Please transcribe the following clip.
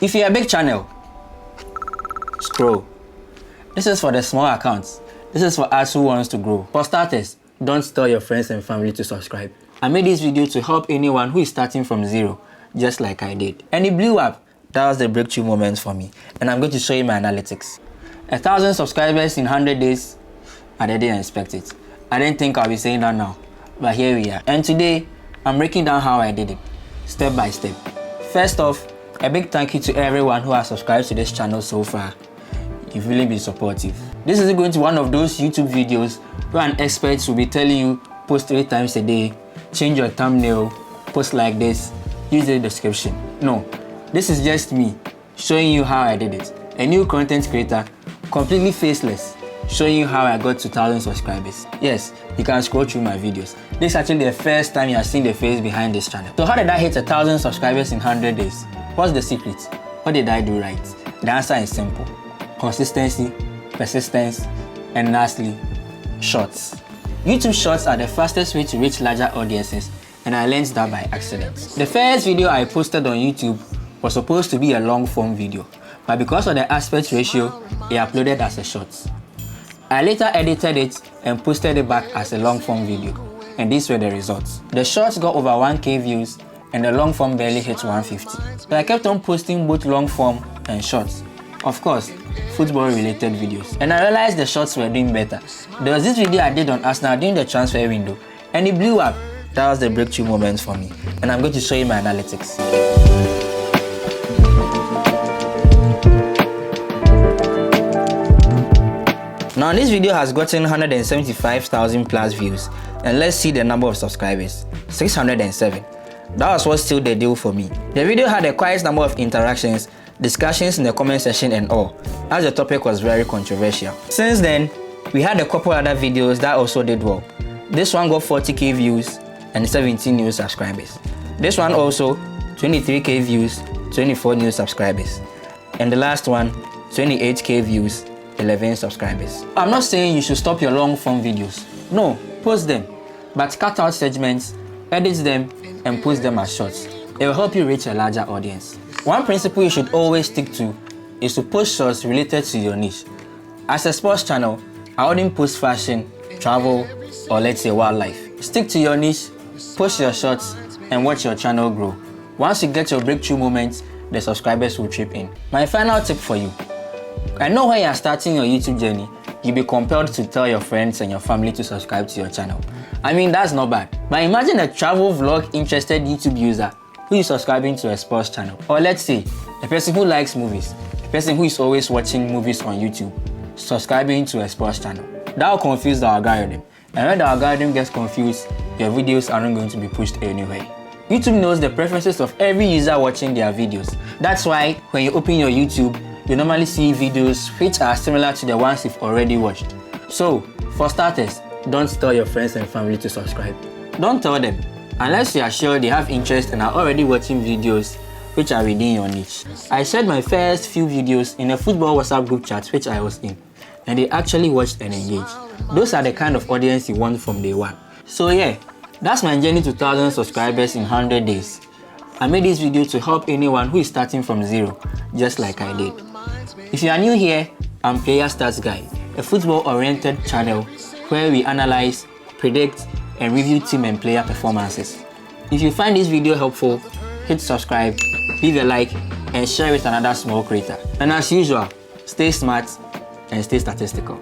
If you're a big channel, scroll. This is for the small accounts. This is for us who wants to grow. For starters, don't tell your friends and family to subscribe. I made this video to help anyone who is starting from zero, just like I did. And it blew up. That was the breakthrough moment for me. And I'm going to show you my analytics. 1,000 subscribers in 100 days. I didn't expect it. I didn't think I'll be saying that now. But here we are. And today, I'm breaking down how I did it, step by step. First off, a big thank you to everyone who has subscribed to this channel so far. You've really been supportive. This is going to be one of those YouTube videos where an expert will be telling you post 3 times a day, change your thumbnail, post like this, use the description. No, this is just me showing you how I did it. A new content creator, completely faceless, showing you how I got to 1,000 subscribers. Yes, you can scroll through my videos. This is actually the first time you have seen the face behind this channel. So how did I hit 1,000 subscribers in 100 days? What's the secret? What did I do right? The answer is simple. Consistency, persistence, and lastly, shorts. YouTube shorts are the fastest way to reach larger audiences, and I learned that by accident. The first video I posted on YouTube was supposed to be a long form video, but because of the aspect ratio, it uploaded as a short. I later edited it and posted it back as a long form video, and these were the results. The shorts got over 1K views and the long form barely hit 150. So I kept on posting both long form and shorts. Of course, football related videos. And I realized the shorts were doing better. There was this video I did on Arsenal during the transfer window, and it blew up. That was the breakthrough moment for me. And I'm going to show you my analytics. Now this video has gotten 175,000 plus views, and let's see the number of subscribers, 607. That was what sealed the deal for me. The video had a quiet number of interactions, discussions in the comment section and all, as the topic was very controversial. Since then, we had a couple other videos that also did well. This one got 40k views and 17 new subscribers. This one also 23k views, 24 new subscribers. And the last one, 28k views, 11 subscribers. I'm not saying you should stop your long form videos. No, post them, but cut out segments, edit them, and post them as shorts. It will help you reach a larger audience. One principle you should always stick to is to post shorts related to your niche. As a sports channel, I wouldn't post fashion, travel, or let's say wildlife. Stick to your niche, post your shorts, and watch your channel grow. Once you get your breakthrough moments, the subscribers will chip in. My final tip for you. I know when you are starting your YouTube journey, you'll be compelled to tell your friends and your family to subscribe to your channel. I mean, that's not bad. But imagine a travel vlog interested YouTube user who is subscribing to a sports channel. Or let's say, a person who likes movies, a person who is always watching movies on YouTube, subscribing to a sports channel. That will confuse the algorithm. And when the algorithm gets confused, your videos aren't going to be pushed anywhere. YouTube knows the preferences of every user watching their videos. That's why when you open your YouTube, you normally see videos which are similar to the ones you've already watched. So, for starters, don't tell your friends and family to subscribe. Don't tell them, unless you are sure they have interest and are already watching videos which are within your niche. I shared my first few videos in a football WhatsApp group chat which I was in, and they actually watched and engaged. Those are the kind of audience you want from day one. So yeah, that's my journey to 1,000 subscribers in 100 days. I made this video to help anyone who is starting from zero, just like I did. If you are new here, I'm Player Stats Guy, a football-oriented channel where we analyze, predict, and review team and player performances. If you find this video helpful, hit subscribe, leave a like, and share with another small creator. And as usual, stay smart and stay statistical.